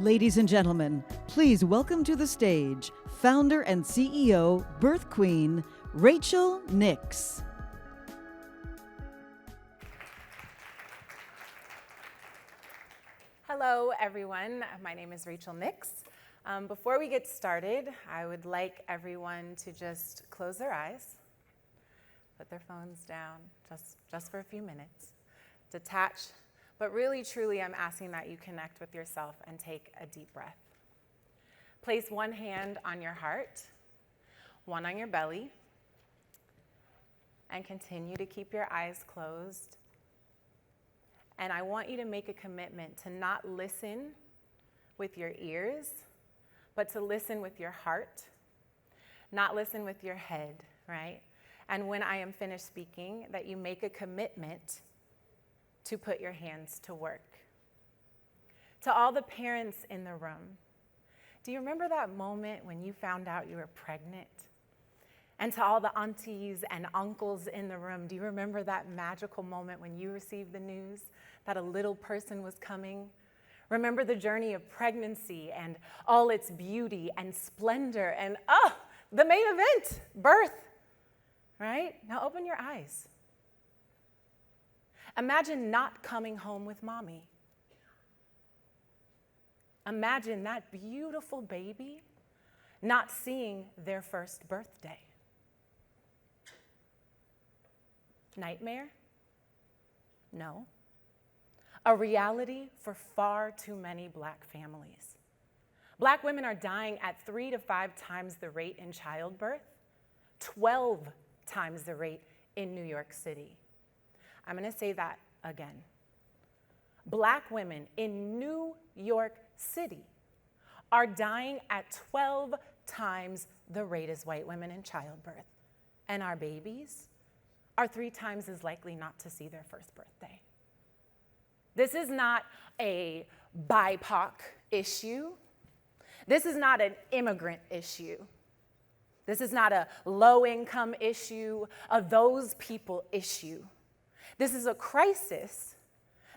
Ladies and gentlemen, please welcome to the stage founder and CEO, Birth Queen, Rachel Nix. Hello, everyone. My name is Rachel Nix. Before we get started, I would like everyone to just close their eyes, put their phones down just for a few minutes, detach. But really, truly, I'm asking that you connect with yourself and take a deep breath. Place one hand on your heart, one on your belly, and continue to keep your eyes closed. And I want you to make a commitment to not listen with your ears, but to listen with your heart, not listen with your head, right? And when I am finished speaking, that you make a commitment to put your hands to work. To all the parents in the room, do you remember that moment when you found out you were pregnant? And to all the aunties and uncles in the room, do you remember that magical moment when you received the news that a little person was coming? Remember the journey of pregnancy and all its beauty and splendor and, the main event, birth, right? Now open your eyes. Imagine not coming home with mommy. Imagine that beautiful baby not seeing their first birthday. Nightmare? No. A reality for far too many Black families. Black women are dying at 3 to 5 times the rate in childbirth, 12 times the rate in New York City. I'm going to say that again. Black women in New York City are dying at 12 times the rate as white women in childbirth. And our babies are 3 times as likely not to see their first birthday. This is not a BIPOC issue. This is not an immigrant issue. This is not a low-income issue, a those people issue. This is a crisis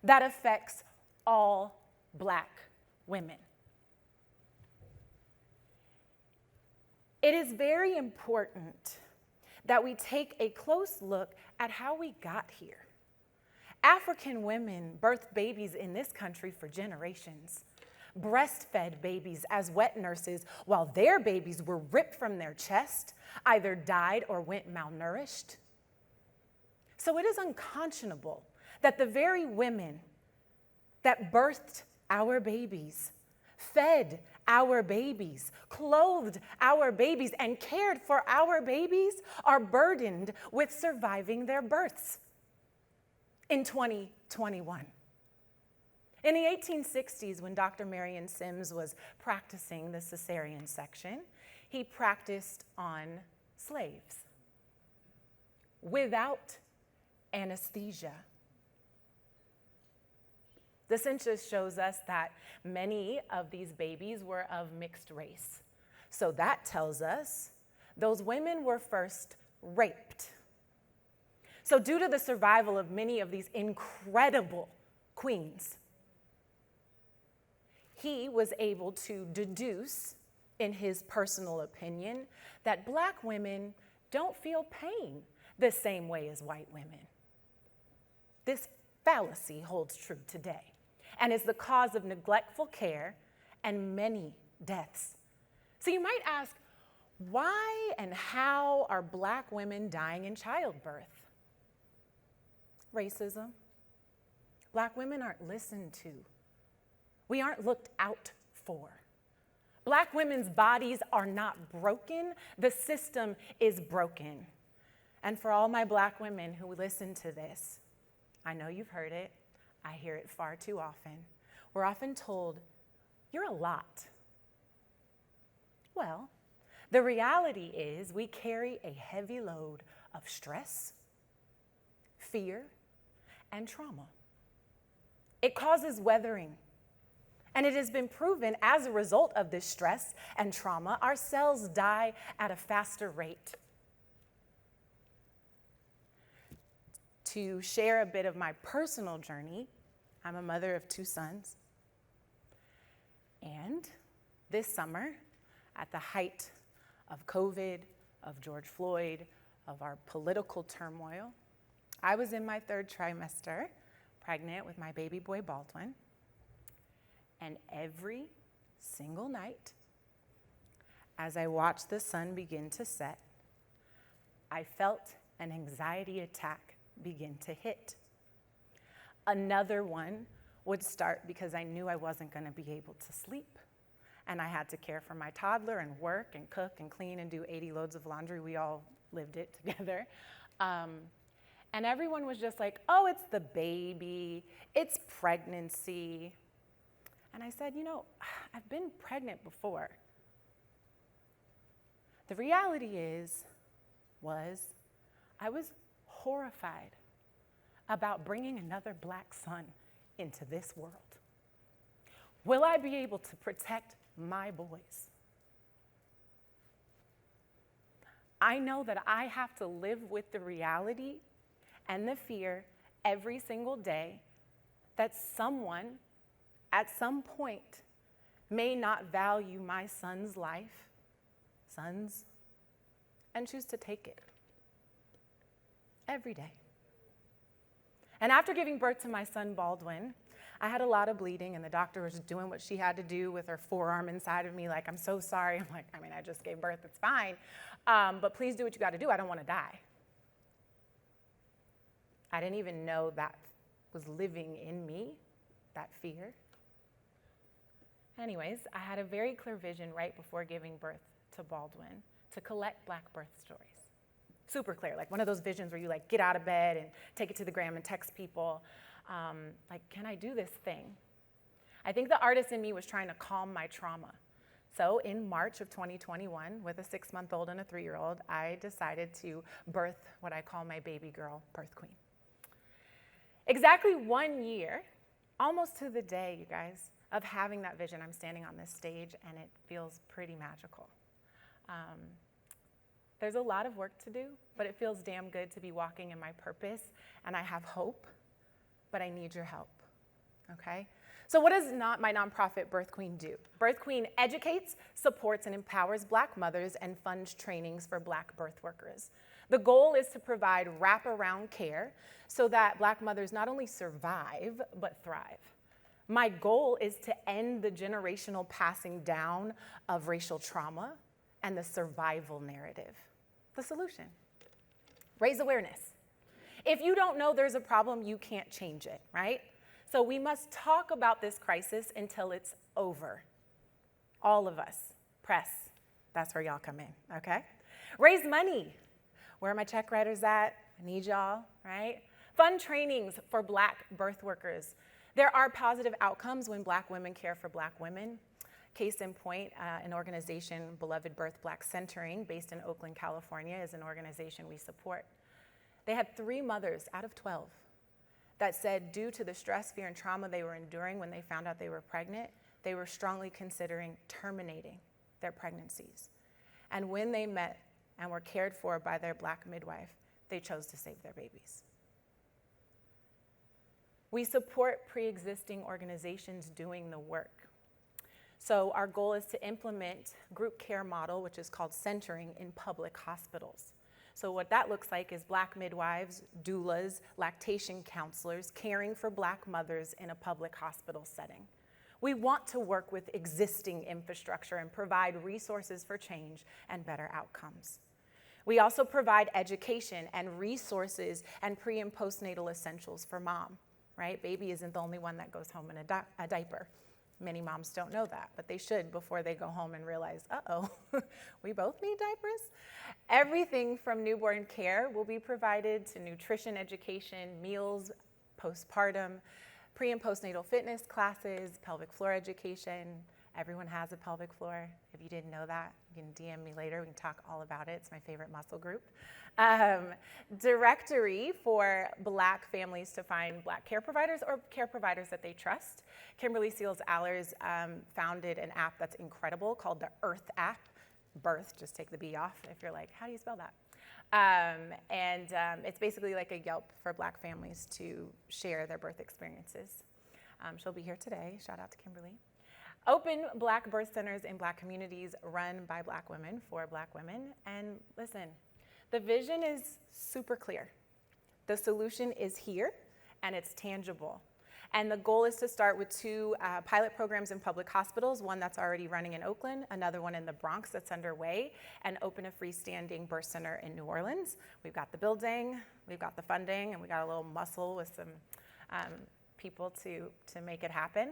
that affects all Black women. It is very important that we take a close look at how we got here. African women birthed babies in this country for generations, breastfed babies as wet nurses while their babies were ripped from their chest, either died or went malnourished. So it is unconscionable that the very women that birthed our babies, fed our babies, clothed our babies, and cared for our babies are burdened with surviving their births in 2021. In the 1860s, when Dr. Marion Sims was practicing the cesarean section, he practiced on slaves without anesthesia. The census shows us that many of these babies were of mixed race. So that tells us those women were first raped. So due to the survival of many of these incredible queens, he was able to deduce, in his personal opinion, that Black women don't feel pain the same way as white women. This fallacy holds true today and is the cause of neglectful care and many deaths. So you might ask, why and how are Black women dying in childbirth? Racism. Black women aren't listened to. We aren't looked out for. Black women's bodies are not broken. The system is broken. And for all my Black women who listen to this, I know you've heard it. I hear it far too often. We're often told, you're a lot. Well, the reality is we carry a heavy load of stress, fear, and trauma. It causes weathering. And it has been proven as a result of this stress and trauma, our cells die at a faster rate. To share a bit of my personal journey, I'm a mother of 2 sons. And this summer, at the height of COVID, of George Floyd, of our political turmoil, I was in my 3rd trimester, pregnant with my baby boy Baldwin, and every single night, as I watched the sun begin to set, I felt an anxiety attack begin to hit. Another one would start because I knew I wasn't going to be able to sleep. And I had to care for my toddler and work and cook and clean and do 80 loads of laundry. We all lived it together. And everyone was just like, oh, it's the baby, it's pregnancy. And I said, I've been pregnant before. The reality was I was horrified about bringing another Black son into this world. Will I be able to protect my boys? I know that I have to live with the reality and the fear every single day that someone at some point may not value my son's life, and choose to take it every day. And after giving birth to my son Baldwin, I had a lot of bleeding, and the doctor was doing what she had to do with her forearm inside of me, like, I'm so sorry. I'm like, I just gave birth, it's fine. But please do what you got to do. I don't want to die. I didn't even know that was living in me, that fear. Anyways, I had a very clear vision right before giving birth to Baldwin to collect Black birth stories. Super clear, like one of those visions where you get out of bed and take it to the gram and text people. Can I do this thing? I think the artist in me was trying to calm my trauma. So in March of 2021, with a 6-month-old and a 3-year-old, I decided to birth what I call my baby girl, Birth Queen. Exactly 1 year, almost to the day, you guys, of having that vision, I'm standing on this stage, and it feels pretty magical. There's a lot of work to do, but it feels damn good to be walking in my purpose, and I have hope, but I need your help, okay? So what does my nonprofit Birth Queen do? Birth Queen educates, supports, and empowers Black mothers and funds trainings for Black birth workers. The goal is to provide wraparound care so that Black mothers not only survive, but thrive. My goal is to end the generational passing down of racial trauma and the survival narrative. The solution: raise awareness. If you don't know there's a problem, you can't change it, right? So we must talk about this crisis until it's over. All of us. Press. That's where y'all come in, okay? Raise money. Where are my check writers at? I need y'all, right? Fund trainings for Black birth workers. There are positive outcomes when Black women care for Black women. Case in point, an organization, Beloved Birth Black Centering, based in Oakland, California, is an organization we support. They had 3 mothers out of 12 that said due to the stress, fear, and trauma they were enduring when they found out they were pregnant, they were strongly considering terminating their pregnancies. And when they met and were cared for by their Black midwife, they chose to save their babies. We support pre-existing organizations doing the work. So our goal is to implement group care model, which is called centering, in public hospitals. So what that looks like is Black midwives, doulas, lactation counselors caring for Black mothers in a public hospital setting. We want to work with existing infrastructure and provide resources for change and better outcomes. We also provide education and resources and pre- and postnatal essentials for mom, right? Baby isn't the only one that goes home in a diaper. Many moms don't know that, but they should before they go home and realize, uh-oh, we both need diapers. Everything from newborn care will be provided to nutrition education, meals, postpartum, pre- and postnatal fitness classes, pelvic floor education. Everyone has a pelvic floor. If you didn't know that, you can DM me later. We can talk all about it. It's my favorite muscle group. Directory for Black families to find Black care providers or care providers that they trust. Kimberly Seals Allers founded an app that's incredible called the Earth app. Birth, just take the B off if you're like, how do you spell that? It's basically like a Yelp for Black families to share their birth experiences. She'll be here today. Shout out to Kimberly. Open Black birth centers in Black communities run by Black women for Black women. And listen, the vision is super clear. The solution is here, and it's tangible. And the goal is to start with 2 pilot programs in public hospitals, one that's already running in Oakland, another one in the Bronx that's underway, and open a freestanding birth center in New Orleans. We've got the building, we've got the funding, and we got a little muscle with some people to make it happen.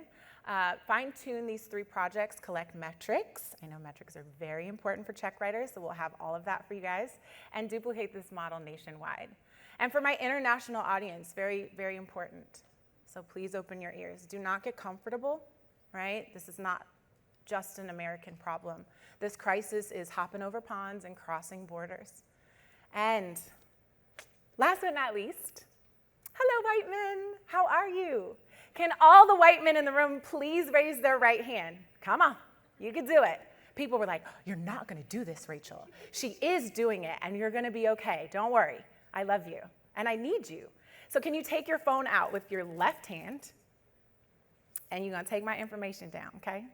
Fine-tune these 3 projects, collect metrics. I know metrics are very important for check writers, so we'll have all of that for you guys, and duplicate this model nationwide. And for my international audience, very, very important. So please open your ears. Do not get comfortable, right? This is not just an American problem. This crisis is hopping over ponds and crossing borders. And last but not least, hello, white men. How are you? Can all the white men in the room please raise their right hand? Come on, you can do it. People were like, oh, you're not gonna do this, Rachel. She is doing it, and you're gonna be okay. Don't worry, I love you, and I need you. So can you take your phone out with your left hand, and you're gonna take my information down, okay?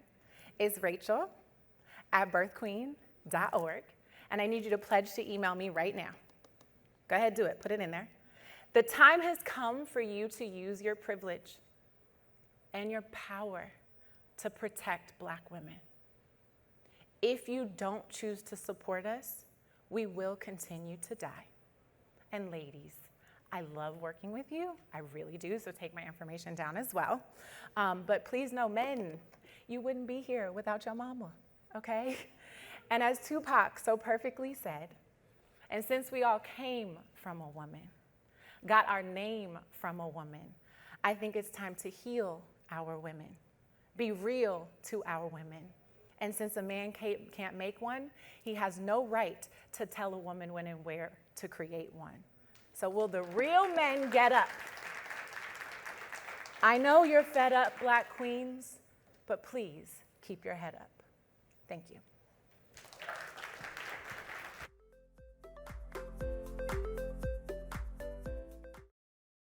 It's Rachel@birthqueen.org, and I need you to pledge to email me right now. Go ahead, do it, put it in there. The time has come for you to use your privilege and your power to protect Black women. If you don't choose to support us, we will continue to die. And ladies, I love working with you, I really do, so take my information down as well. But please know, men, you wouldn't be here without your mama, okay? And as Tupac so perfectly said, and since we all came from a woman, got our name from a woman, I think it's time to heal our women, be real to our women. And since a man can't make one, he has no right to tell a woman when and where to create one. So will the real men get up? I know you're fed up, Black queens, but please keep your head up. Thank you.